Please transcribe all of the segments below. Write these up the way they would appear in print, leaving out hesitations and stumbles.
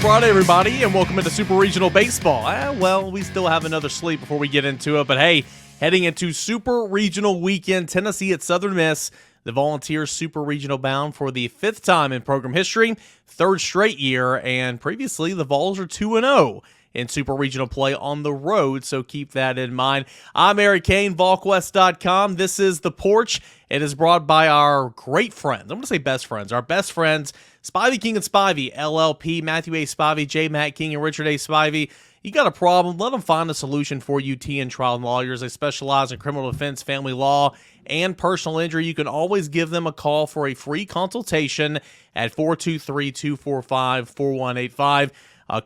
Friday, everybody, and welcome into Super Regional Baseball. Well, we still have another sleep before we get into it, but hey, heading into Super Regional Weekend, Tennessee at Southern Miss. The Volunteers Super Regional bound for the fifth time in program history, third straight year, and previously the Vols are 2-0 in Super Regional play on the road, so keep that in mind. I'm Eric Cain, Volquest.com. This is The Porch. It is brought by our great friends. I'm going to say best friends. Our best friends, Spivey King and Spivey, LLP, Matthew A. Spivey, J. Matt King, and Richard A. Spivey. You got a problem, let them find a solution for you, TN Trial and Lawyers. They specialize in criminal defense, family law, and personal injury. You can always give them a call for a free consultation at 423-245-4185.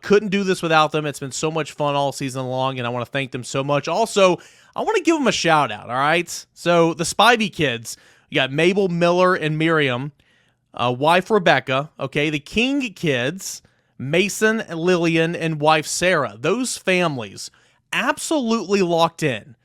Couldn't do this without them. It's been so much fun all season long, and I want to thank them so much. Also, I want to give them a shout out, all right? So the Spivey kids, you got Mabel, Miller, and Miriam, wife Rebecca, okay? The King kids, Mason, Lillian, and wife Sarah. Those families absolutely locked in,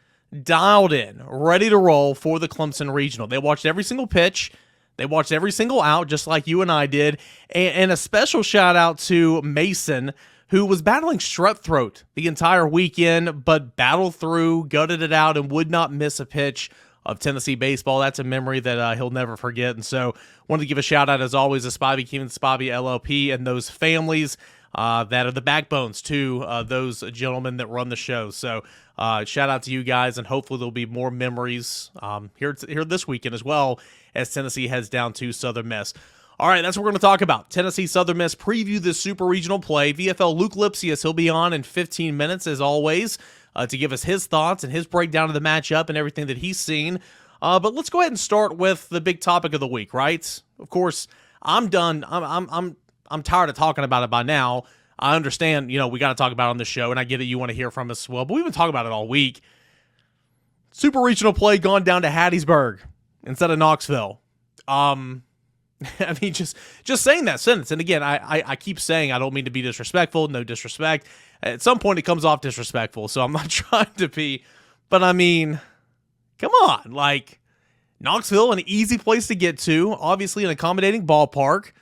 dialed in, ready to roll for the Clemson Regional. They watched every single pitch. They watched every single out, just like you and I did. And a special shout out to Mason, who was battling strep throat the entire weekend, but battled through, gutted it out, and would not miss a pitch of Tennessee baseball. That's a memory that he'll never forget. And so wanted to give a shout out, as always, to Spivey King and Spivey LLP and those families that are the backbones to those gentlemen that run the show. So shout out to you guys, and hopefully there'll be more memories here this weekend as well, as Tennessee heads down to Southern Miss. All right, that's what we're going to talk about. Tennessee Southern Miss preview this Super Regional play. VFL Luc Lipcius, he'll be on in 15 minutes, as always, to give us his thoughts and his breakdown of the matchup and everything that he's seen. But let's go ahead and start with the big topic of the week, right? Of course, I'm done. I'm tired of talking about it by now. I understand, we got to talk about it on the show, and I get it. You want to hear from us as well, but we've been talking about it all week. Super Regional play gone down to Hattiesburg instead of Knoxville. I mean, just saying that sentence, and again, I keep saying I don't mean to be disrespectful, no disrespect. At some point, it comes off disrespectful, so I'm not trying to be, but I mean, come on, like, Knoxville, an easy place to get to, obviously an accommodating ballpark.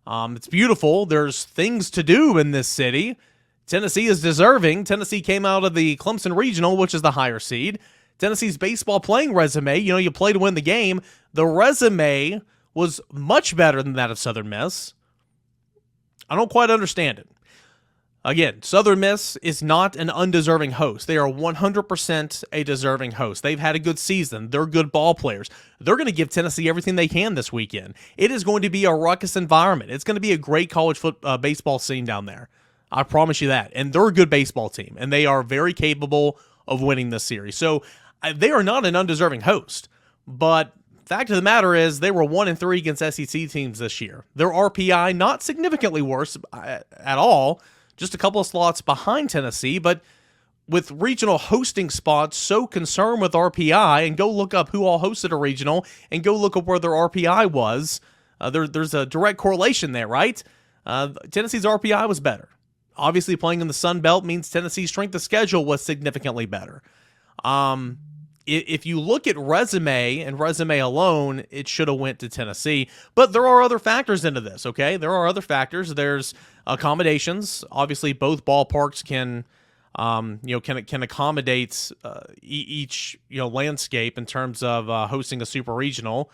It's beautiful. There's things to do in this city. Tennessee is deserving. Tennessee came out of the Clemson Regional, which is the higher seed. Tennessee's baseball playing resume, you play to win the game. The resume was much better than that of Southern Miss. I don't quite understand it. Again, Southern Miss is not an undeserving host. They are 100% a deserving host. They've had a good season. They're good ball players. They're going to give Tennessee everything they can this weekend. It is going to be a ruckus environment. It's going to be a great college baseball scene down there. I promise you that. And they're a good baseball team, and they are very capable of winning this series. So they are not an undeserving host. But fact of the matter is, they were 1-3 against SEC teams this year. Their RPI not significantly worse at all. Just a couple of slots behind Tennessee, but with regional hosting spots so concerned with RPI, and go look up who all hosted a regional, and go look up where their RPI was. There's a direct correlation there, right? Tennessee's RPI was better. Obviously, playing in the Sun Belt means Tennessee's strength of schedule was significantly better. If you look at resume and resume alone, it should have went to Tennessee. But there are other factors into this, okay? There are other factors. There's accommodations. Obviously, both ballparks can accommodate each landscape in terms of hosting a super regional.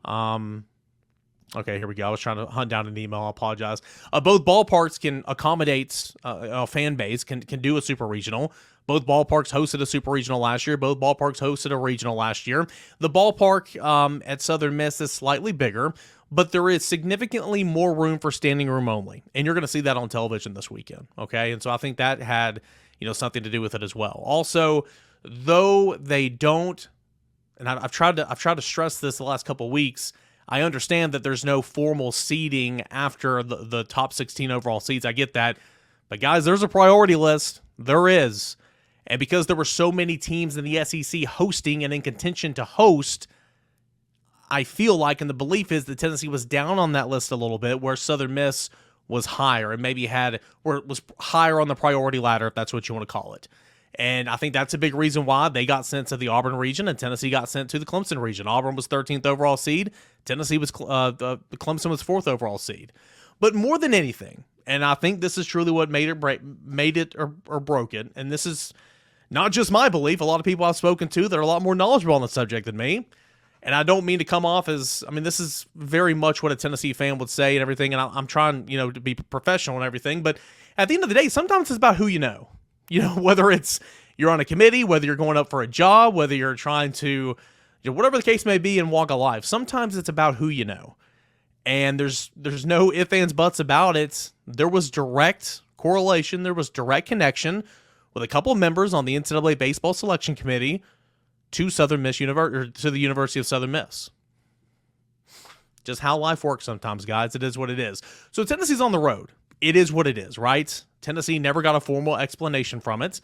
Okay, here we go. I was trying to hunt down an email. I apologize. Both ballparks can accommodate a fan base, can do a super regional. Both ballparks hosted a super regional last year. Both ballparks hosted a regional last year. The ballpark at Southern Miss is slightly bigger, but there is significantly more room for standing room only. And you're going to see that on television this weekend, okay? And so I think that had, something to do with it as well. Also, though they don't, and I've tried to stress this the last couple of weeks, I understand that there's no formal seeding after the top 16 overall seeds. I get that. But guys, there's a priority list. There is. And because there were so many teams in the SEC hosting and in contention to host, I feel like, and the belief is that Tennessee was down on that list a little bit, where Southern Miss was higher and maybe was higher on the priority ladder, if that's what you want to call it. And I think that's a big reason why they got sent to the Auburn region and Tennessee got sent to the Clemson region. Auburn was 13th overall seed. Tennessee was Clemson was 4th overall seed. But more than anything, And I think this is truly what made it or broke it. And this is not just my belief. A lot of people I've spoken to that are a lot more knowledgeable on the subject than me. And I don't mean to come off as, this is very much what a Tennessee fan would say and everything. And I'm trying, to be professional and everything. But at the end of the day, sometimes it's about who you know. Whether it's you're on a committee, whether you're going up for a job, whether you're trying to, whatever the case may be in walk of life. Sometimes it's about who you know. And there's no ifs, ands, buts about it. There was direct correlation. There was direct connection with a couple of members on the NCAA baseball selection committee to Southern Miss to the University of Southern Miss. Just how life works sometimes, guys. It is what it is. So Tennessee's on the road. It is what it is, right? Tennessee never got a formal explanation from it.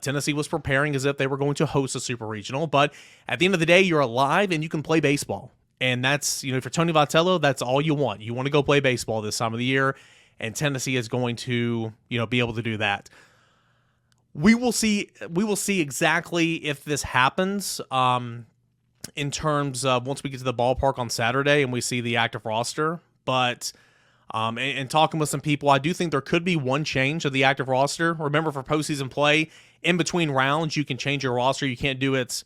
Tennessee was preparing as if they were going to host a super regional, but at the end of the day, you're alive and you can play baseball. And that's, for Tony Vitello, that's all you want. You want to go play baseball this time of the year, and Tennessee is going to, be able to do that. We will see exactly if this happens in terms of once we get to the ballpark on Saturday and we see the active roster. But and talking with some people, I do think there could be one change of the active roster. Remember, for postseason play, in between rounds, you can change your roster. You can't do it.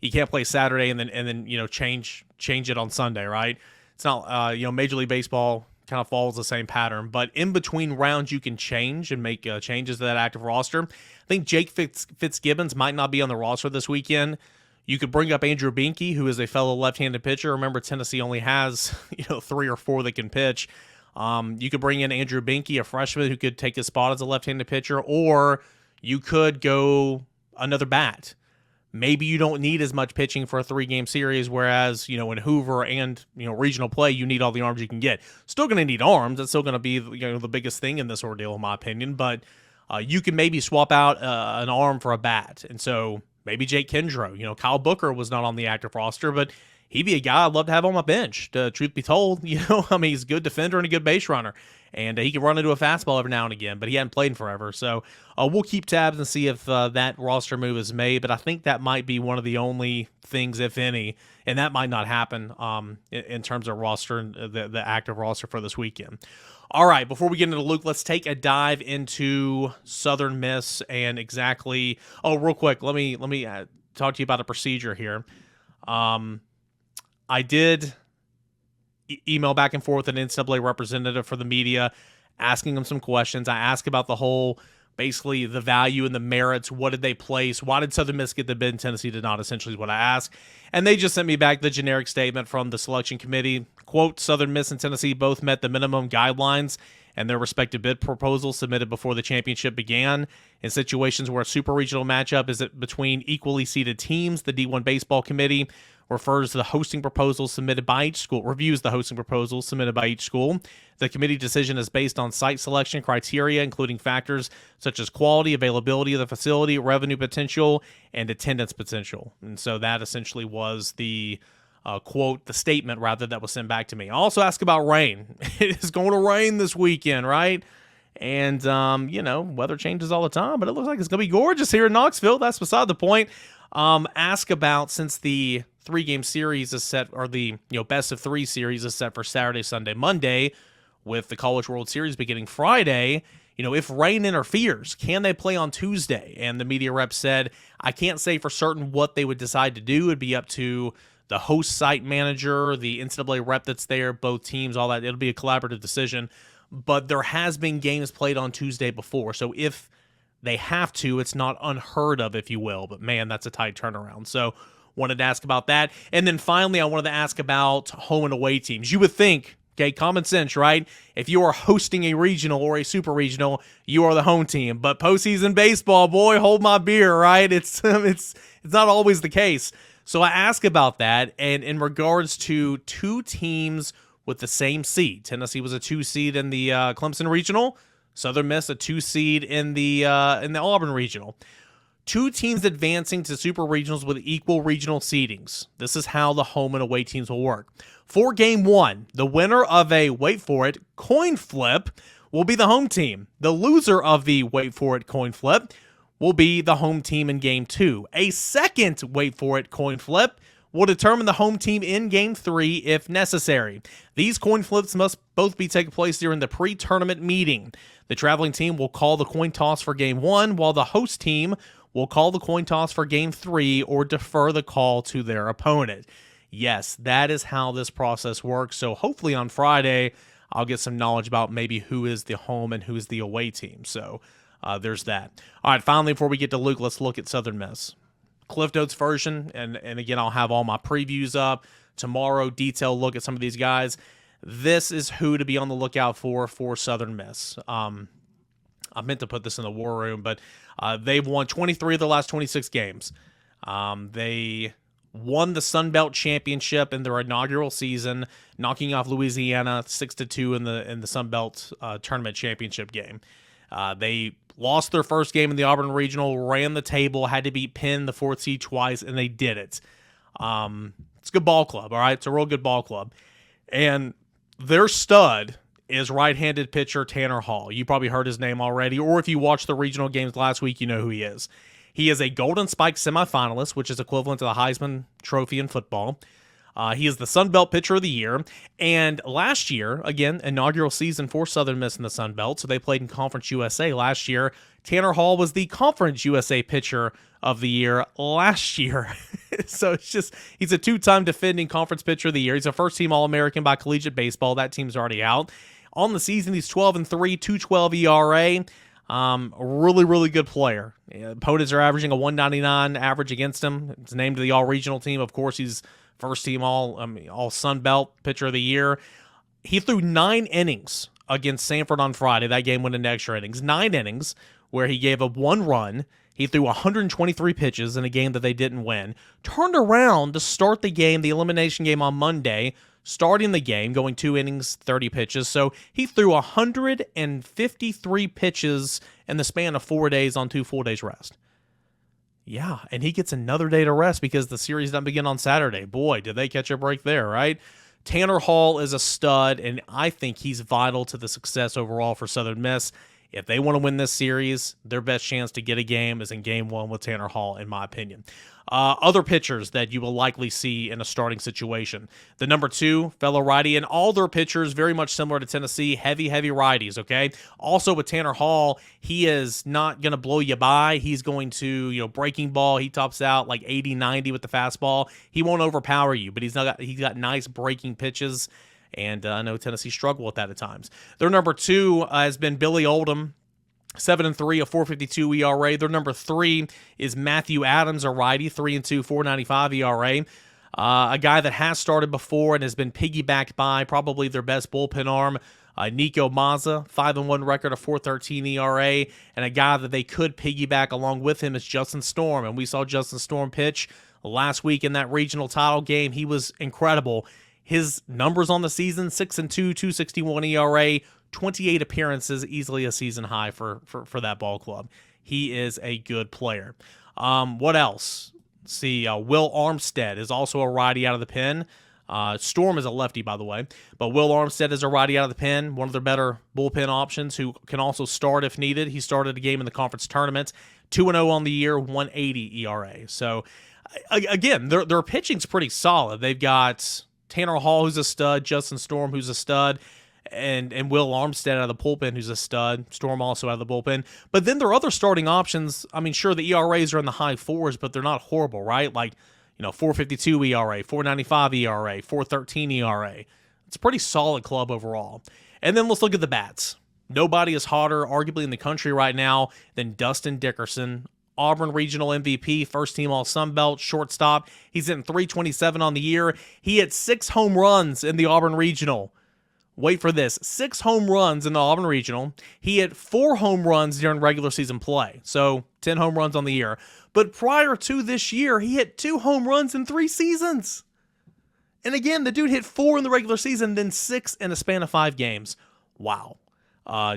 You can't play Saturday and then change it on Sunday, right? It's not Major League Baseball kind of follows the same pattern, but in between rounds you can change and make changes to that active roster. I think Jake Fitzgibbons might not be on the roster this weekend. You could bring up Andrew Binke, who is a fellow left-handed pitcher. Remember, Tennessee only has 3 or 4 that can pitch. You could bring in Andrew Binke, a freshman who could take his spot as a left-handed pitcher, or you could go another bat. Maybe you don't need as much pitching for a 3-game series, whereas, in Hoover and, regional play, you need all the arms you can get. Still going to need arms. That's still going to be, the biggest thing in this ordeal, in my opinion. But you can maybe swap out an arm for a bat. And so maybe Jake Kendrow. Kyle Booker was not on the active roster, but he'd be a guy I'd love to have on my bench. Truth be told, he's a good defender and a good base runner. And he can run into a fastball every now and again, but he hadn't played in forever. So we'll keep tabs and see if that roster move is made. But I think that might be one of the only things, if any, and that might not happen in terms of roster, the active roster for this weekend. All right, before we get into Luke, let's take a dive into Southern Miss and exactly. Oh, real quick, let me talk to you about a procedure here. I did email back and forth an NCAA representative for the media, asking them some questions. I asked about the whole, basically the value and the merits. What did they place? Why did Southern Miss get the bid and Tennessee did not? Essentially is what I asked. And they just sent me back the generic statement from the selection committee. Quote, Southern Miss and Tennessee both met the minimum guidelines and their respective bid proposals submitted before the championship began. In situations where a super regional matchup is between equally seeded teams, the D1 Baseball Committee reviews the hosting proposals submitted by each school. The committee decision is based on site selection criteria, including factors such as quality, availability of the facility, revenue potential, and attendance potential. And so that essentially was the quote, the statement rather, that was sent back to me. I also asked about rain. It is going to rain this weekend, right? And, weather changes all the time, but it looks like it's going to be gorgeous here in Knoxville. That's beside the point. Ask about, since the 3-game series is set, or the best of 3 series is set for Saturday, Sunday, Monday, with the College World Series beginning Friday, if rain interferes, can they play on Tuesday? And the media rep said, I can't say for certain what they would decide to do. It'd be up to the host site manager, the NCAA rep that's there, both teams, all that. It'll be a collaborative decision. But there has been games played on Tuesday before, so if they have to, it's not unheard of, if you will. But man, that's a tight turnaround. So wanted to ask about that. And then finally, I wanted to ask about home and away teams. You would think, okay, common sense, right? If you are hosting a regional or a super regional, you are the home team. But postseason baseball, boy, hold my beer, right? It's not always the case. So I ask about that, and in regards to 2 teams with the same seed. Tennessee was a 2 seed in the Clemson regional. Southern Miss a 2 seed in the Auburn regional. 2 teams advancing to super regionals with equal regional seedings. This is how the home and away teams will work. For game 1, the winner of a, wait for it, coin flip will be the home team. The loser of the, wait for it, coin flip will be the home team in game 2. A second, wait for it, coin flip will determine the home team in Game 3 if necessary. These coin flips must both be taking place during the pre-tournament meeting. The traveling team will call the coin toss for Game 1, while the host team will call the coin toss for Game 3 or defer the call to their opponent. Yes, that is how this process works. So hopefully on Friday, I'll get some knowledge about maybe who is the home and who is the away team. So there's that. All right, finally, before we get to Luke, let's look at Southern Miss. Cliff Notes version, and again, I'll have all my previews up tomorrow, detailed look at some of these guys. This is who to be on the lookout for Southern Miss. I meant to put this in the war room, but they've won 23 of their last 26 games. They won the Sun Belt Championship in their inaugural season, knocking off Louisiana 6-2 in the Sun Belt Tournament Championship game. They lost their first game in the Auburn Regional, ran the table, had to beat Penn, the 4th seed, twice, and they did it. It's a good ball club, all right? It's a real good ball club. And their stud is right-handed pitcher Tanner Hall. You probably heard his name already, or if you watched the regional games last week, you know who he is. He is a Golden Spike semifinalist, which is equivalent to the Heisman Trophy in football. He is the Sun Belt Pitcher of the Year. And last year, again, inaugural season for Southern Miss in the Sun Belt, so they played in Conference USA last year. Tanner Hall was the Conference USA Pitcher of the Year last year. So it's just, he's a 2-time defending Conference Pitcher of the Year. He's a first-team All-American by collegiate baseball. That team's already out. On the season, he's 12-3, 2.12 ERA. Really, really good player. Opponents are averaging a 199 average against him. He's named to the all-regional team. Of course, he's first team all Sun Belt Pitcher of the Year. He threw 9 innings against Sanford on Friday. That game went into extra innings. 9 innings where he gave up 1 run. He threw 123 pitches in a game that they didn't win. Turned around to start the game, the elimination game on Monday, starting the game, going 2 innings, 30 pitches. So he threw 153 pitches in the span of 4 days on 2 full days rest. Yeah, and he gets another day to rest because the series doesn't begin on Saturday. Boy, did they catch a break there, right? Tanner Hall is a stud, and I think he's vital to the success overall for Southern Miss. If they want to win this series, their best chance to get a game is in Game 1 with Tanner Hall, in my opinion. Other pitchers that you will likely see in a starting situation. The number 2, fellow righty, and all their pitchers very much similar to Tennessee, heavy righties, okay? Also with Tanner Hall, he is not going to blow you by. He's going to, breaking ball, he tops out like 80, 90 with the fastball. He won't overpower you, but he's got nice breaking pitches. And I know Tennessee struggled with that at times. Their number 2 has been Billy Oldham, 7-3, a 4.52 ERA. Their number 3 is Matthew Adams, a righty, 3-2, 4.95 ERA. A guy that has started before and has been piggybacked by probably their best bullpen arm, Nico Mazza, 5-1 record, a 4.13 ERA. And a guy that they could piggyback along with him is Justin Storm. And we saw Justin Storm pitch last week in that regional title game. He was incredible. His numbers on the season, 6-2, 2.61 ERA, 28 appearances, easily a season high for that ball club. He is a good player. What else? Let's see, Will Armstead is also a righty out of the pen. Storm is a lefty, by the way. But Will Armstead is a righty out of the pen, one of their better bullpen options who can also start if needed. He started a game in the conference tournament, 2-0 on the year, 1.80 ERA. So, again, their pitching's pretty solid. They've got Tanner Hall, who's a stud, Justin Storm, who's a stud, and Will Armstead out of the bullpen, who's a stud. Storm also out of the bullpen. But then their other starting options, I mean, sure, the ERAs are in the high 4s, but they're not horrible, right? Like, 4.52 ERA, 4.95 ERA, 4.13 ERA. It's a pretty solid club overall. And then let's look at the bats. Nobody is hotter, arguably, in the country right now than Dustin Dickerson. Auburn Regional MVP, first team All-Sun Belt, shortstop. He's hitting .327 on the year. He hit 6 home runs in the Auburn Regional. Wait for this, 6 home runs in the Auburn Regional. He hit 4 home runs during regular season play, so 10 home runs on the year. But prior to this year, he hit 2 home runs in 3 seasons. And again, the dude hit 4 in the regular season, then 6 in a span of 5 games. Wow.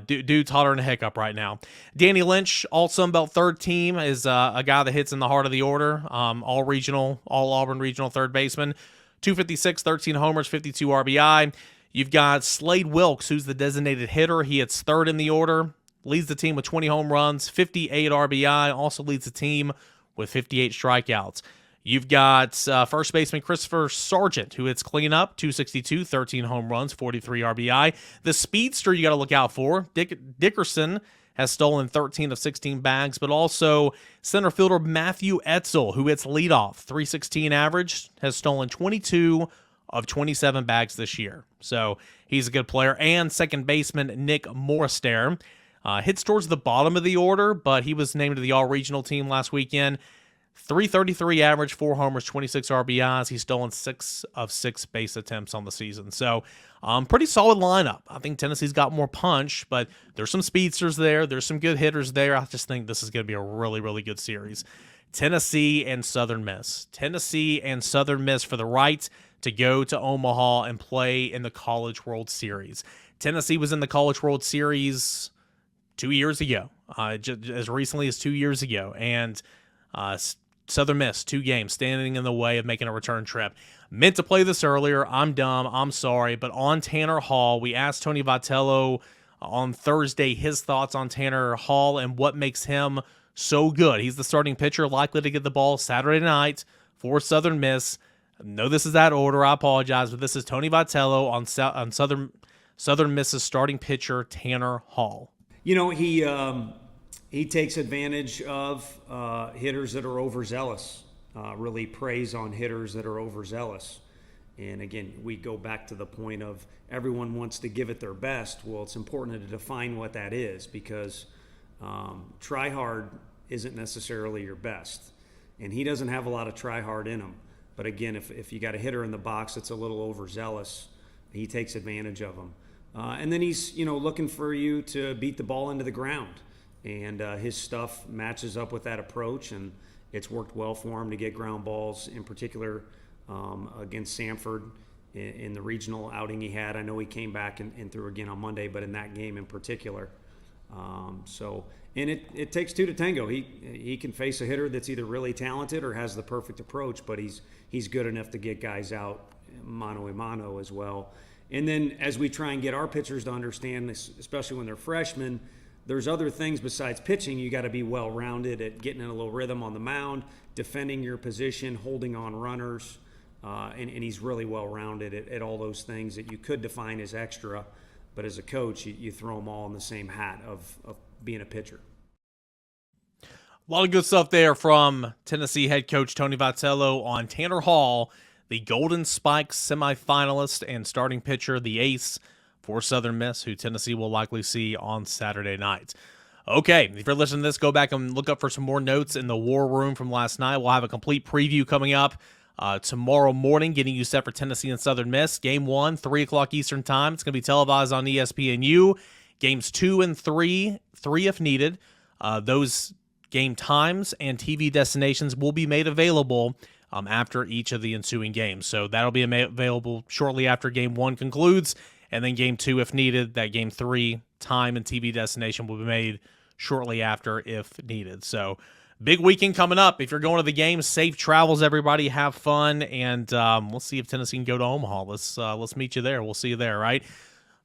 Dude's hotter than a hiccup right now. Danny Lynch, all Sun Belt third team, is a guy that hits in the heart of the order. All regional, all Auburn regional third baseman. 256, 13 homers, 52 RBI. You've got Slade Wilkes, who's the designated hitter. He hits third in the order, leads the team with 20 home runs, 58 RBI, also leads the team with 58 strikeouts. You've got first baseman Christopher Sargent, who hits cleanup, 262, 13 home runs, 43 RBI. The speedster you got to look out for, Dickerson, has stolen 13 of 16 bags, but also center fielder Matthew Etzel, who hits leadoff, 316 average, has stolen 22 of 27 bags this year. So he's a good player. And second baseman Nick Morrister hits towards the bottom of the order, but he was named to the all-regional team last weekend. 333 average, 4 homers, 26 RBIs. He's stolen 6 of 6 base attempts on the season. So pretty solid lineup. I think Tennessee's got more punch, but there's some speedsters there. There's some good hitters there. I just think this is going to be a really, really good series. Tennessee and Southern Miss. Tennessee and Southern Miss for the right to go to Omaha and play in the College World Series. Tennessee was in the College World Series 2 years ago, as recently as 2 years ago, and Southern Miss, 2 games, standing in the way of making a return trip. Meant to play this earlier. I'm dumb. I'm sorry. But on Tanner Hall, we asked Tony Vitello on Thursday his thoughts on Tanner Hall and what makes him so good. He's the starting pitcher, likely to get the ball Saturday night for Southern Miss. No, this is that order. I apologize, but this is Tony Vitello on Southern Miss's starting pitcher, Tanner Hall. You know, he takes advantage of hitters that are overzealous, really preys on hitters that are overzealous. And again, we go back to the point of everyone wants to give it their best. Well, it's important to define what that is, because try hard isn't necessarily your best. And he doesn't have a lot of try hard in him. But again, if you got a hitter in the box that's a little overzealous, he takes advantage of them. And then he's looking for you to beat the ball into the ground. And his stuff matches up with that approach, and it's worked well for him to get ground balls, in particular against Samford in the regional outing he had. I know he came back and threw again on Monday, but in that game in particular. And it takes 2 to tango. He can face a hitter that's either really talented or has the perfect approach, but he's good enough to get guys out mano a mano as well. And then as we try and get our pitchers to understand this, especially when they're freshmen, there's other things besides pitching. You got to be well-rounded at getting in a little rhythm on the mound, defending your position, holding on runners, and he's really well-rounded at all those things that you could define as extra, but as a coach, you throw them all in the same hat of being a pitcher. A lot of good stuff there from Tennessee head coach Tony Vitello on Tanner Hall, the Golden Spikes semifinalist and starting pitcher, the ace for Southern Miss, who Tennessee will likely see on Saturday night. Okay, if you're listening to this, go back and look up for some more notes in the war room from last night. We'll have a complete preview coming up tomorrow morning, getting you set for Tennessee and Southern Miss. Game 1, 3 o'clock Eastern Time. It's going to be televised on ESPNU. Games 2 and 3 if needed. Those game times and TV destinations will be made available after each of the ensuing games. So that'll be available shortly after Game 1 concludes. And then Game 2, if needed, that Game 3 time and TV destination will be made shortly after if needed. So big weekend coming up. If you're going to the game, safe travels, everybody. Have fun, and we'll see if Tennessee can go to Omaha. Let's meet you there. We'll see you there, right?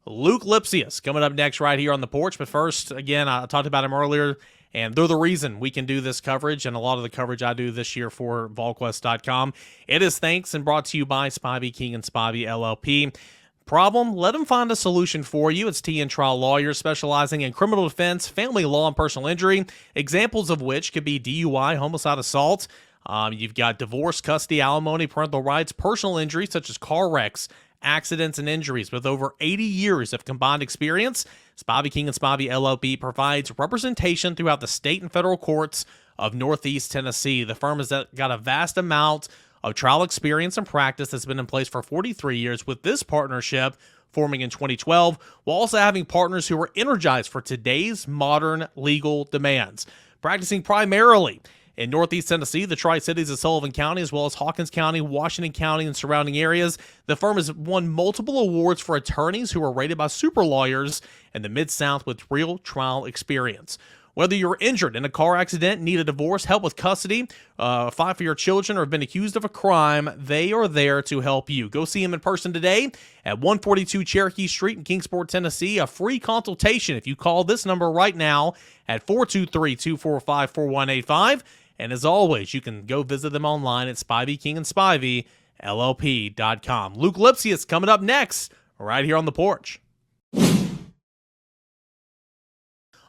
Luc Lipcius coming up next right here on the porch. But first, again, I talked about him earlier, and they're the reason we can do this coverage and a lot of the coverage I do this year for Volquest.com. It is thanks and brought to you by Spivey King and Spivey LLP. Problem? Let them find a solution for you. It's T&N Trial Lawyers specializing in criminal defense, family law, and personal injury, examples of which could be DUI, homicide, assault. You've got divorce, custody, alimony, parental rights, personal injury such as car wrecks, accidents, and injuries. With over 80 years of combined experience, Spivey King and Spivey LLP provides representation throughout the state and federal courts of Northeast Tennessee. The firm has got a vast amount of trial experience and practice that's been in place for 43 years, with this partnership forming in 2012, while also having partners who are energized for today's modern legal demands. Practicing primarily in Northeast Tennessee, the Tri-Cities of Sullivan County, as well as Hawkins County, Washington County, and surrounding areas, the firm has won multiple awards for attorneys who are rated by super lawyers in the Mid-South with real trial experience. Whether you're injured in a car accident, need a divorce, help with custody, fight for your children, or have been accused of a crime, they are there to help you. Go see them in person today at 142 Cherokee Street in Kingsport, Tennessee. A free consultation if you call this number right now at 423-245-4185. And as always, you can go visit them online at Spivey King and Spivey, LLP.com. Luc Lipcius coming up next, right here on the porch.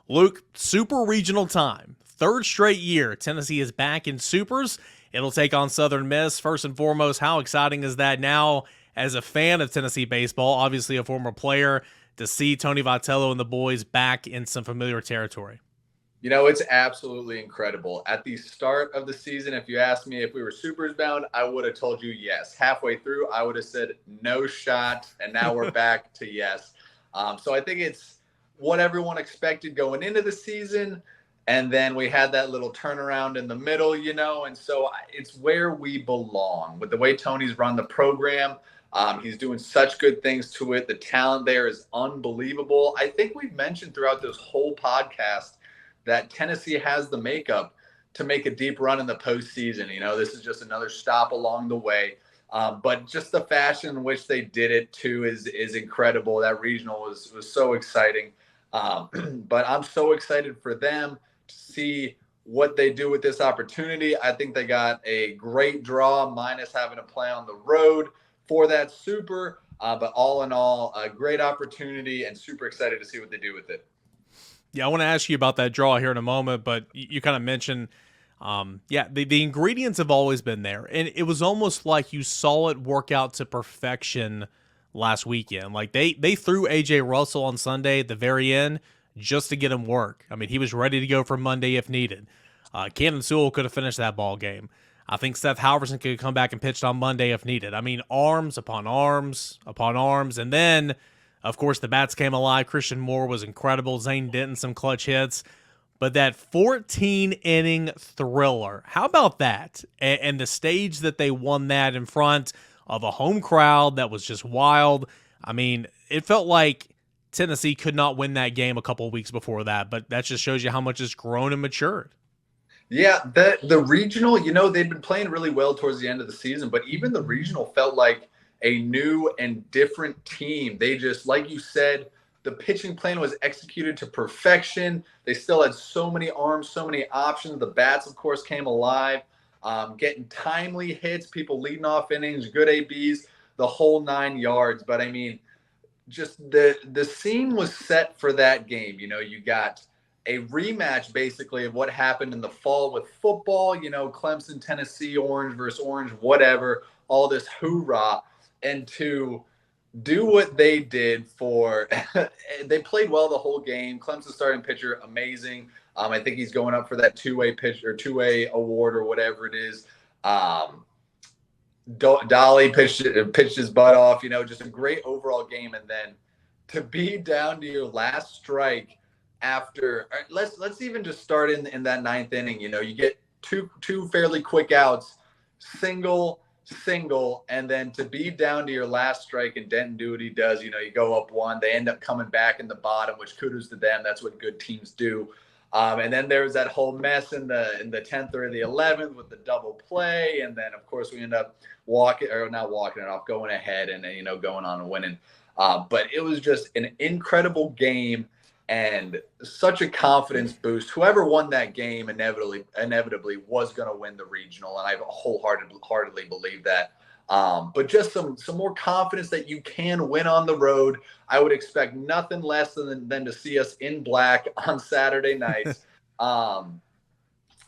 Luke, Super Regional time. Third straight year, Tennessee is back in Supers. It'll take on Southern Miss. First and foremost, how exciting is that now as a fan of Tennessee baseball, obviously a former player, to see Tony Vitello and the boys back in some familiar territory? You know, it's absolutely incredible. At the start of the season, if you asked me if we were Supers bound, I would have told you yes. Halfway through, I would have said no shot, and now we're back to yes. So I think it's what everyone expected going into the season, and then we had that little turnaround in the middle, you know, and so it's where we belong. With the way Tony's run the program, he's doing such good things to it. The talent there is unbelievable. I think we've mentioned throughout this whole podcast that Tennessee has the makeup to make a deep run in the postseason. You know, this is just another stop along the way. But just the fashion in which they did it, too, is incredible. That regional was so exciting. But I'm so excited for them to see what they do with this opportunity. I think they got a great draw, minus having to play on the road for that Super. But all in all, a great opportunity, and super excited to see what they do with it. Yeah, I want to ask you about that draw here in a moment, but you kind of mentioned, the ingredients have always been there. And it was almost like you saw it work out to perfection last weekend. Like they threw A.J. Russell on Sunday at the very end just to get him work. I mean, he was ready to go for Monday if needed. Cannon Sewell could have finished that ball game. I think Seth Halverson could come back and pitched on Monday if needed. I mean, arms upon arms upon arms. And then, of course, the bats came alive. Christian Moore was incredible. Zane Denton, some clutch hits. But that 14-inning thriller, how about that? And the stage that they won that in front of a home crowd that was just wild. I mean, it felt like Tennessee could not win that game a couple of weeks before that. But that just shows you how much it's grown and matured. Yeah, the regional, you know, they've been playing really well towards the end of the season. But even the regional felt like a new and different team. They just, like you said, the pitching plan was executed to perfection. They still had so many arms, so many options. The bats, of course, came alive, getting timely hits, people leading off innings, good ABs, the whole 9 yards. But I mean, just the scene was set for that game. You know, you got a rematch basically of what happened in the fall with football, you know, Clemson, Tennessee, orange versus orange, whatever, all this hoorah. And to do what they did they played well the whole game. Clemson starting pitcher, amazing. I think he's going up for that two-way pitch or two-way award or whatever it is. Dolly pitched his butt off, you know, just a great overall game. And then to be down to your last strike after, let's even just start in that 9th inning. You know, you get two fairly quick outs, single, and then to be down to your last strike and Denton do what he does, you know, you go up 1, they end up coming back in the bottom, which kudos to them. That's what good teams do. And then there was that whole mess in the 10th or the 11th with the double play. And then, of course, we end up going ahead and, you know, going on and winning. But it was just an incredible game and such a confidence boost. Whoever won that game inevitably was going to win the regional. And I wholeheartedly believe that. But just some more confidence that you can win on the road. I would expect nothing less than to see us in black on Saturday nights. And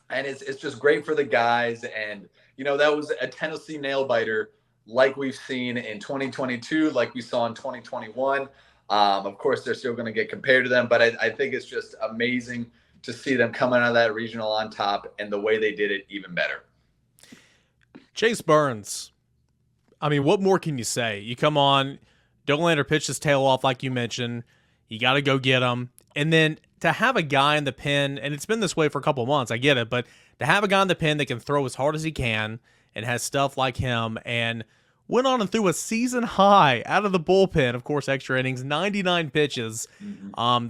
it's just great for the guys. And, you know, that was a Tennessee nail biter like we've seen in 2022, like we saw in 2021. Of course, they're still going to get compared to them, but I think it's just amazing to see them coming out of that regional on top and the way they did it even better. Chase Burns. I mean, what more can you say? You come on, Dolander pitched his tail off like you mentioned. You got to go get him. And then to have a guy in the pen, and it's been this way for a couple of months, I get it, but to have a guy in the pen that can throw as hard as he can and has stuff like him and went on and threw a season high out of the bullpen, of course, extra innings, 99 pitches,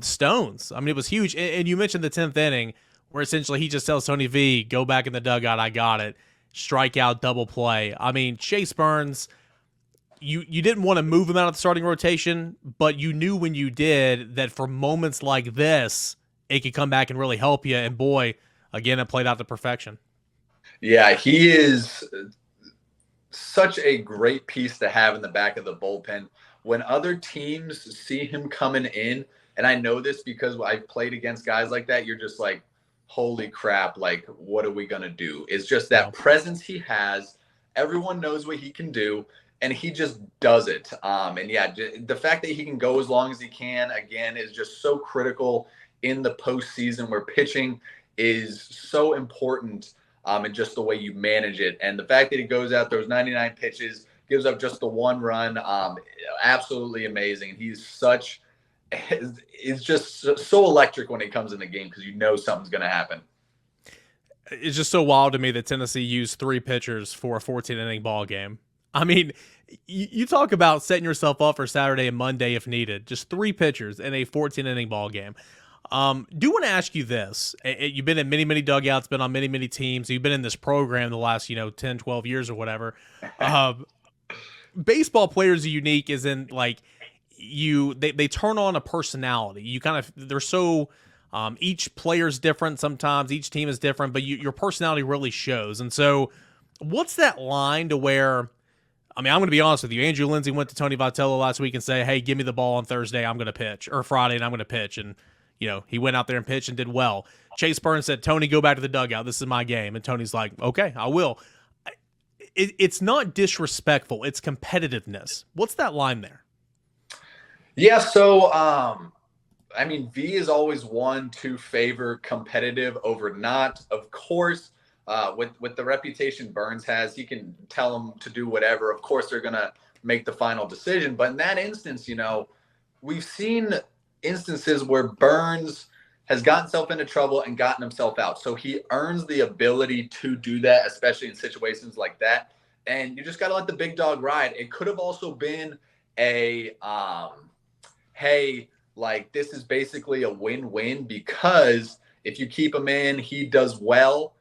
stones. I mean, it was huge. And you mentioned the 10th inning where essentially he just tells Tony V, go back in the dugout, I got it. Strikeout, double play. I mean, Chase Burns, you didn't want to move him out of the starting rotation, but you knew when you did that for moments like this, it could come back and really help you. And boy, again, it played out to perfection. Yeah, he is such a great piece to have in the back of the bullpen. When other teams see him coming in, and I know this because I've played against guys like that, you're just like, holy crap, like, what are we going to do? It's just Yeah. that presence he has. Everyone knows what he can do, and he just does it. And yeah, the fact that he can go as long as he can, again, is just so critical in the postseason where pitching is so important, and just the way you manage it. And the fact that he goes out, throws 99 pitches, gives up just the one run, absolutely amazing. He's such, is just so electric when he comes in the game because you know something's going to happen. It's just so wild to me that Tennessee used 3 pitchers for a 14-inning ball game. I mean, you talk about setting yourself up for Saturday and Monday if needed. Just 3 pitchers in a 14-inning ball game. Do want to ask you this. You've been in many, many dugouts, been on many, many teams. You've been in this program the last, 10, 12 years or whatever. Baseball players are unique as in, like, they turn on a personality. You kind of, they're so, each player's different sometimes, each team is different, but your personality really shows. And so what's that line to where, I mean, I'm going to be honest with you. Andrew Lindsay went to Tony Vitello last week and say, hey, give me the ball on Thursday. I'm going to pitch, or Friday, and I'm going to pitch. And, he went out there and pitched and did well. Chase Burns said, Tony, go back to the dugout. This is my game. And Tony's like, okay, I will. It's not disrespectful. It's competitiveness. What's that line there? Yeah, so, I mean, V is always one to favor competitive over not. Of course, with the reputation Burns has, he can tell them to do whatever. Of course, they're going to make the final decision. But in that instance, we've seen instances where Burns has gotten himself into trouble and gotten himself out. So he earns the ability to do that, especially in situations like that. And you just got to let the big dog ride. It could have also been a, hey, like, this is basically a win-win because if you keep him in, he does well,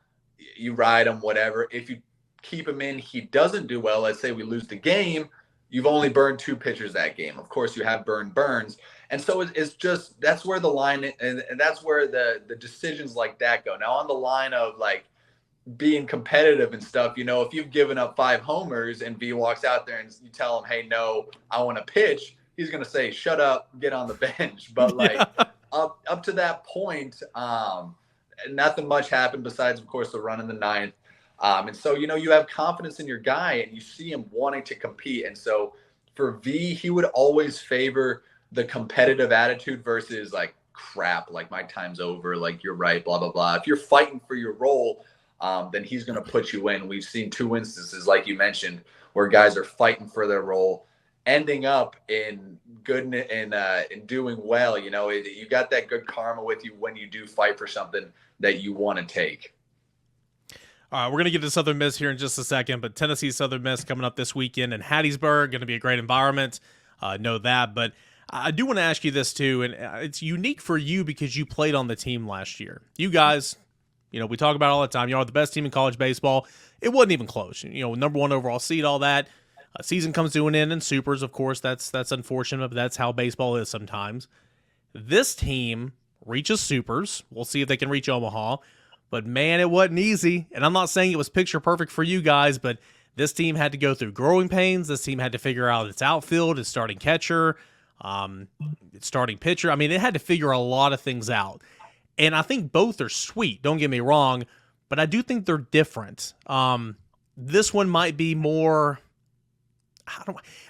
you ride him, whatever. If you keep him in, he doesn't do well. Let's say we lose the game. You've only burned 2 pitchers that game. Of course, you have burned Burns. And so it's just, that's where the line, and that's where the decisions like that go. Now, on the line of, like, being competitive and stuff, if you've given up 5 homers and V walks out there and you tell him, hey, no, I want to pitch, he's going to say, shut up, get on the bench. But, like, up to that point, nothing much happened besides, of course, the run in the 9th. And so, you have confidence in your guy and you see him wanting to compete. And so for V, he would always favor the competitive attitude versus, like, crap, like, my time's over, like, you're right, blah, blah, blah. If you're fighting for your role, then he's going to put you in. We've seen 2 instances, like you mentioned, where guys are fighting for their role, ending up in good and doing well. You got that good karma with you when you do fight for something that you want to take. All right, we're going to get to Southern Miss here in just a second, but Tennessee Southern Miss coming up this weekend in Hattiesburg, going to be a great environment. Know that, but I do want to ask you this too, and it's unique for you because you played on the team last year. You guys, we talk about it all the time. You are the best team in college baseball. It wasn't even close. Number 1 overall seed, all that. Season comes to an end in supers, of course. That's unfortunate, but that's how baseball is sometimes. This team reaches supers. We'll see if they can reach Omaha. But, man, it wasn't easy. And I'm not saying it was picture perfect for you guys, but this team had to go through growing pains. This team had to figure out its outfield, its starting catcher, its starting pitcher. I mean, it had to figure a lot of things out. And I think both are sweet, don't get me wrong, but I do think they're different. This one might be more...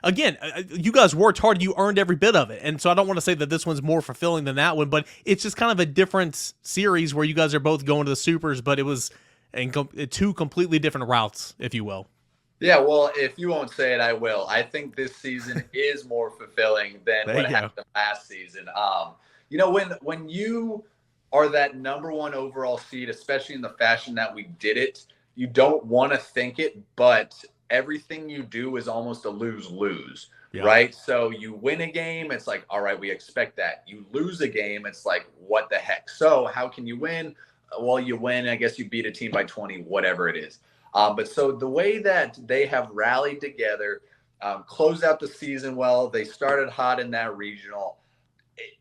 Again, you guys worked hard. You earned every bit of it. And so I don't want to say that this one's more fulfilling than that one, but it's just kind of a different series where you guys are both going to the supers, but it was in 2 completely different routes, if you will. Yeah, well, if you won't say it, I will. I think this season is more fulfilling than what happened last season. When you are that number 1 overall seed, especially in the fashion that we did it, you don't want to think it, but everything you do is almost a lose-lose, right? So you win a game, it's like, all right, we expect that. You lose a game, it's like, what the heck? So how can you win? Well, you win. I guess you beat a team by 20, whatever it is. But so the way that they have rallied together, closed out the season well, they started hot in that regional.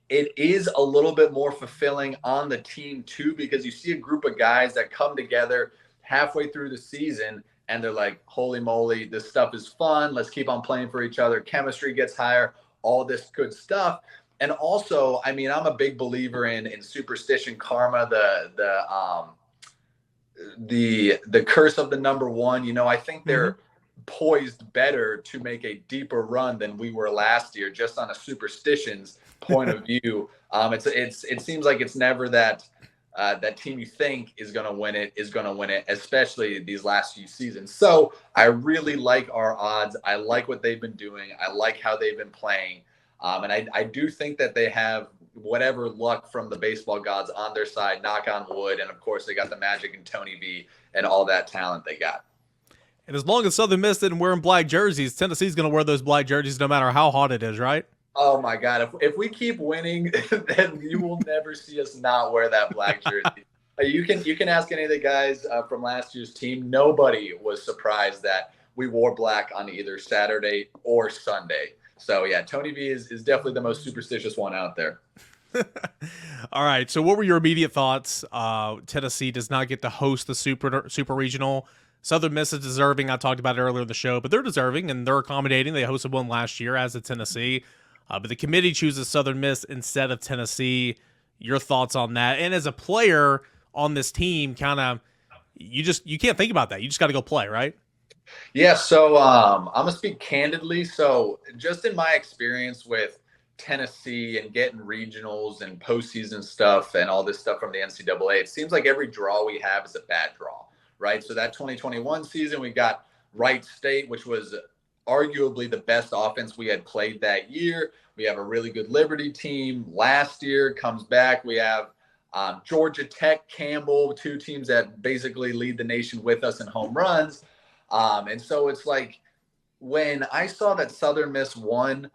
It is a little bit more fulfilling on the team too, because you see a group of guys that come together halfway through the season and they're like, holy moly, this stuff is fun. Let's keep on playing for each other. Chemistry gets higher, all this good stuff. And also, I mean, I'm a big believer in superstition, karma, the curse of the number one. You know, I think they're poised better to make a deeper run than we were last year, just on a superstitions point of view. It seems like it's never that team you think is going to win it, especially these last few seasons. So I really like our odds. I like what they've been doing. I like how they've been playing. And I do think that they have whatever luck from the baseball gods on their side, knock on wood. And of course, they got the Magic and Tony V and all that talent they got. And as long as Southern Miss isn't wearing black jerseys, Tennessee's going to wear those black jerseys no matter how hot it is, right? Oh my God! If we keep winning, then you will never see us not wear that black jersey. You can ask any of the guys from last year's team. Nobody was surprised that we wore black on either Saturday or Sunday. So yeah, Tony V is definitely the most superstitious one out there. All right. So what were your immediate thoughts? Tennessee does not get to host the super regional. Southern Miss is deserving. I talked about it earlier in the show, but they're deserving and they're accommodating. They hosted one last year as a Tennessee. But the committee chooses Southern Miss instead of Tennessee. Your thoughts on that? And as a player on this team, kind of, you can't think about that. You just got to go play, right? Yeah. So I'm gonna speak candidly. So just in my experience with Tennessee and getting regionals and postseason stuff and all this stuff from the NCAA, it seems like every draw we have is a bad draw, right? So that 2021 season, we got Wright State, which was arguably the best offense we had played that year. We have a really good Liberty team. Last year comes back. We have Georgia Tech, Campbell, two teams that basically lead the nation with us in home runs. And so it's like when I saw that Southern Miss won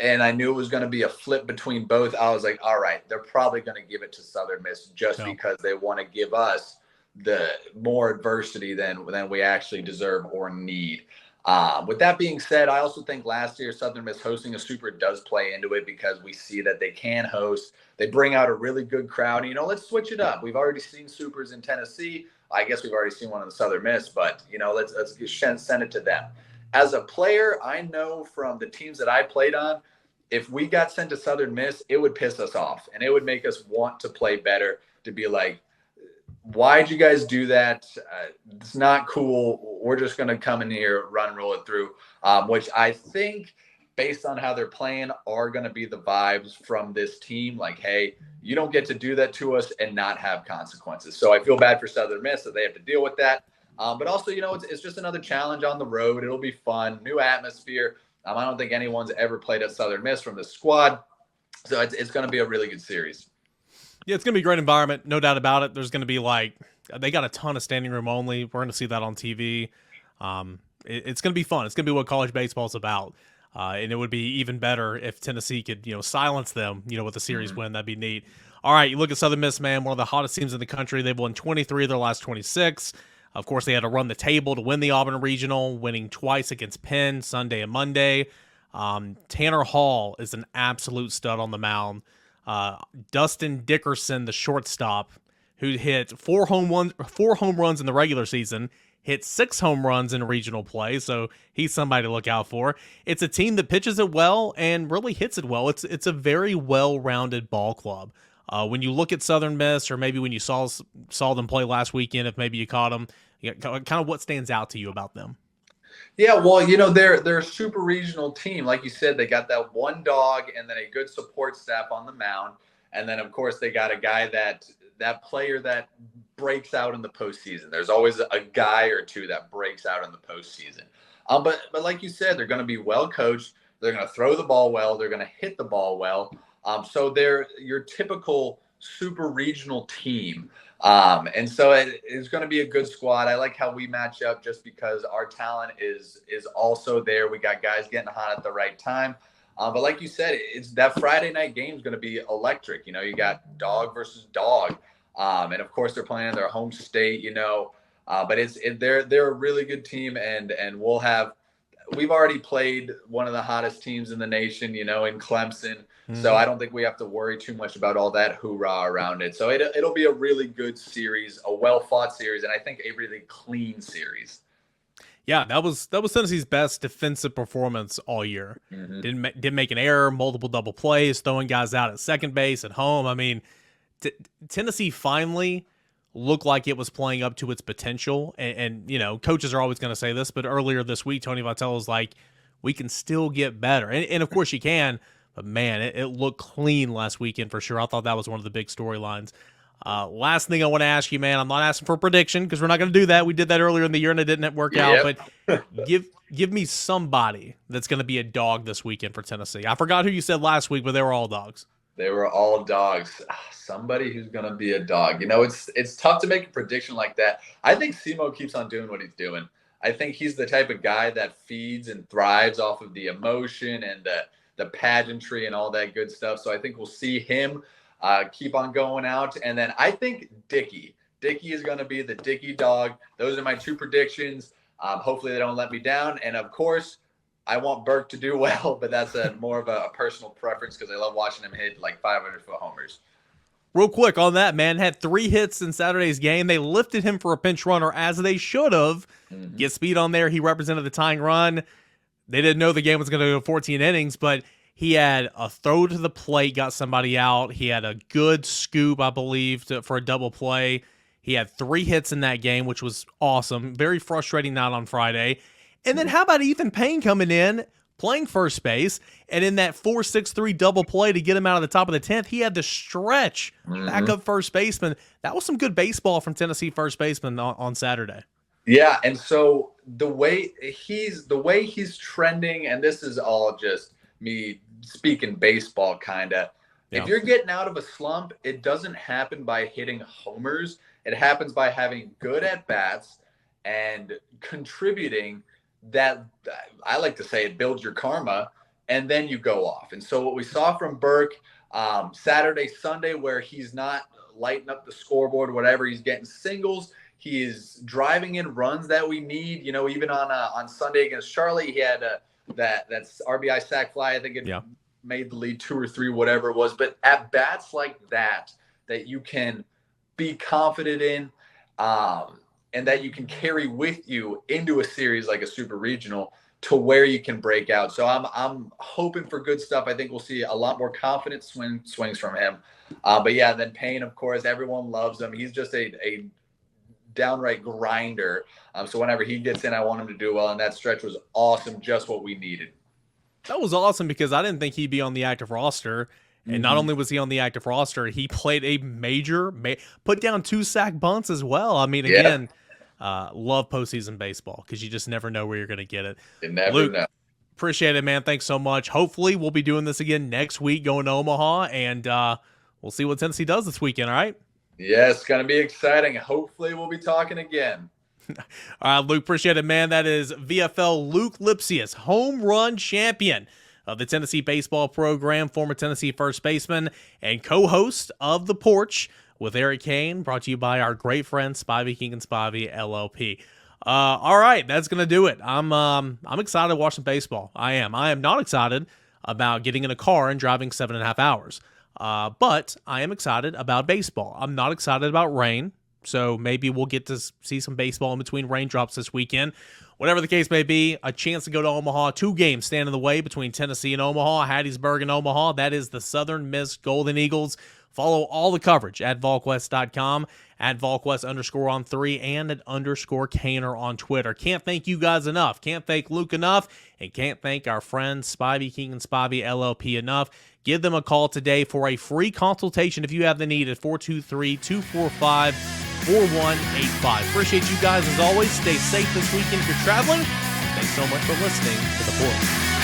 and I knew it was going to be a flip between both, I was like, all right, they're probably going to give it to Southern Miss just because they want to give us the more adversity than we actually deserve or need. With that being said, I also think last year Southern Miss hosting a super does play into it because we see that they can host. They bring out a really good crowd. You know, let's switch it up. We've already seen supers in Tennessee. I guess we've already seen one in the Southern Miss, but, you know, let's send it to them. As a player, I know from the teams that I played on, if we got sent to Southern Miss, it would piss us off and it would make us want to play better, to be like, why'd you guys do that? It's not cool. We're just going to come in here, roll it through, which I think based on how they're playing are going to be the vibes from this team. Like, hey, you don't get to do that to us and not have consequences. So I feel bad for Southern Miss that they have to deal with that. But also, you know, it's just another challenge on the road. It'll be fun, new atmosphere. I don't think anyone's ever played at Southern Miss from the squad. So it's going to be a really good series. Yeah, it's going to be a great environment, no doubt about it. There's going to be they got a ton of standing room only. We're going to see that on TV. It's going to be fun. It's going to be what college baseball is about. And it would be even better if Tennessee could, silence them, with a series win. That'd be neat. All right, you look at Southern Miss, man, one of the hottest teams in the country. They've won 23 of their last 26. Of course, they had to run the table to win the Auburn Regional, winning twice against Penn, Sunday and Monday. Tanner Hall is an absolute stud on the mound. Dustin Dickerson, the shortstop, who hit four home runs in the regular season, hit 6 home runs in regional play, so he's somebody to look out for. It's a team that pitches it well and really hits it well. It's a very well-rounded ball club. When you look at Southern Miss, or maybe when you saw them play last weekend, if maybe you caught them, kind of what stands out to you about them? Yeah, well, they're a super regional team. Like you said, they got that one dog and then a good support staff on the mound. And then, of course, they got a guy that player that breaks out in the postseason. There's always a guy or two that breaks out in the postseason. But like you said, they're going to be well coached. They're going to throw the ball well. They're going to hit the ball well. So they're your typical super regional team. And so it's going to be a good squad. I like how we match up just because our talent is also there. We got guys getting hot at the right time. But like you said, it's that Friday night game is going to be electric. You got dog versus dog. And of course they're playing in their home state, but they're a really good team and we'll have we've already played one of the hottest teams in the nation, in Clemson. Mm-hmm. So I don't think we have to worry too much about all that hoorah around it. So it'll be a really good series, a well-fought series, and I think a really clean series. Yeah, that was Tennessee's best defensive performance all year. Mm-hmm. Didn't make an error, multiple double plays, throwing guys out at second base, at home. I mean, Tennessee finally looked like it was playing up to its potential. And coaches are always going to say this, but earlier this week, Tony Vitello was like, we can still get better. And of course you can, but man, it looked clean last weekend for sure. I thought that was one of the big storylines. Last thing I want to ask you, man, I'm not asking for a prediction because we're not going to do that. We did that earlier in the year and it didn't work out, but give me somebody that's going to be a dog this weekend for Tennessee. I forgot who you said last week, but they were all dogs. They were all dogs. Somebody who's going to be a dog. It's tough to make a prediction like that. I think Simo keeps on doing what he's doing. I think he's the type of guy that feeds and thrives off of the emotion and the pageantry and all that good stuff. So I think we'll see him keep on going out. And then I think Dickey is going to be the Dickey dog. Those are my two predictions. Hopefully they don't let me down. And of course, I want Burke to do well, but that's more of a personal preference because I love watching him hit like 500-foot homers. Real quick on that, man, had 3 hits in Saturday's game. They lifted him for a pinch runner as they should have. Mm-hmm. Get speed on there. He represented the tying run. They didn't know the game was going to go 14 innings, but he had a throw to the plate, got somebody out. He had a good scoop, I believe, for a double play. He had 3 hits in that game, which was awesome. Very frustrating night on Friday. And then how about Ethan Payne coming in, playing first base, and in that 4-6-3 double play to get him out of the top of the 10th, he had to stretch back up first baseman. That was some good baseball from Tennessee first baseman on Saturday. Yeah, and so the way he's trending, and this is all just me speaking baseball kind of. Yeah. If you're getting out of a slump, it doesn't happen by hitting homers. It happens by having good at-bats and contributing. That I like to say it builds your karma, and then you go off. And so what we saw from Burke Saturday, Sunday, where he's not lighting up the scoreboard, whatever, he's getting singles. He is driving in runs that we need. Even on Sunday against Charlotte, he had that's RBI sac fly. I think it made the lead 2 or 3, whatever it was. But at bats like that you can be confident in, and that you can carry with you into a series like a super regional to where you can break out. So I'm hoping for good stuff. I think we'll see a lot more confident swings from him. But yeah, then Payne, of course, everyone loves him. He's just a downright grinder. So whenever he gets in, I want him to do well. And that stretch was awesome, just what we needed. That was awesome because I didn't think he'd be on the active roster. And not only was he on the active roster, he played a major, put down 2 sack bunts as well. I mean, again, love postseason baseball because you just never know where you're going to get it. You never Luc, know. Appreciate it, man. Thanks so much. Hopefully, we'll be doing this again next week, going to Omaha, and we'll see what Tennessee does this weekend, all right? Yeah, it's going to be exciting. Hopefully, we'll be talking again. All right, Luc, appreciate it, man. That is VFL Luc Lipcius, home run champion of the Tennessee baseball program, former Tennessee first baseman, and co-host of The Porch with Eric Cain, brought to you by our great friends, Spivey King and Spivey LLP. All right, that's going to do it. I'm excited to watch some baseball. I am. I am not excited about getting in a car and driving 7.5 hours. But I am excited about baseball. I'm not excited about rain. So maybe we'll get to see some baseball in between raindrops this weekend. Whatever the case may be, a chance to go to Omaha. 2 games stand in the way between Tennessee and Omaha, Hattiesburg and Omaha. That is the Southern Miss Golden Eagles. Follow all the coverage at Volquest.com, at Volquest_ on 3, and at _Cainer on Twitter. Can't thank you guys enough. Can't thank Luc enough, and can't thank our friends Spivey King and Spivey LLP enough. Give them a call today for a free consultation if you have the need at 423-245-4185. Appreciate you guys as always. Stay safe this weekend if you're traveling. Thanks so much for listening to The Porch.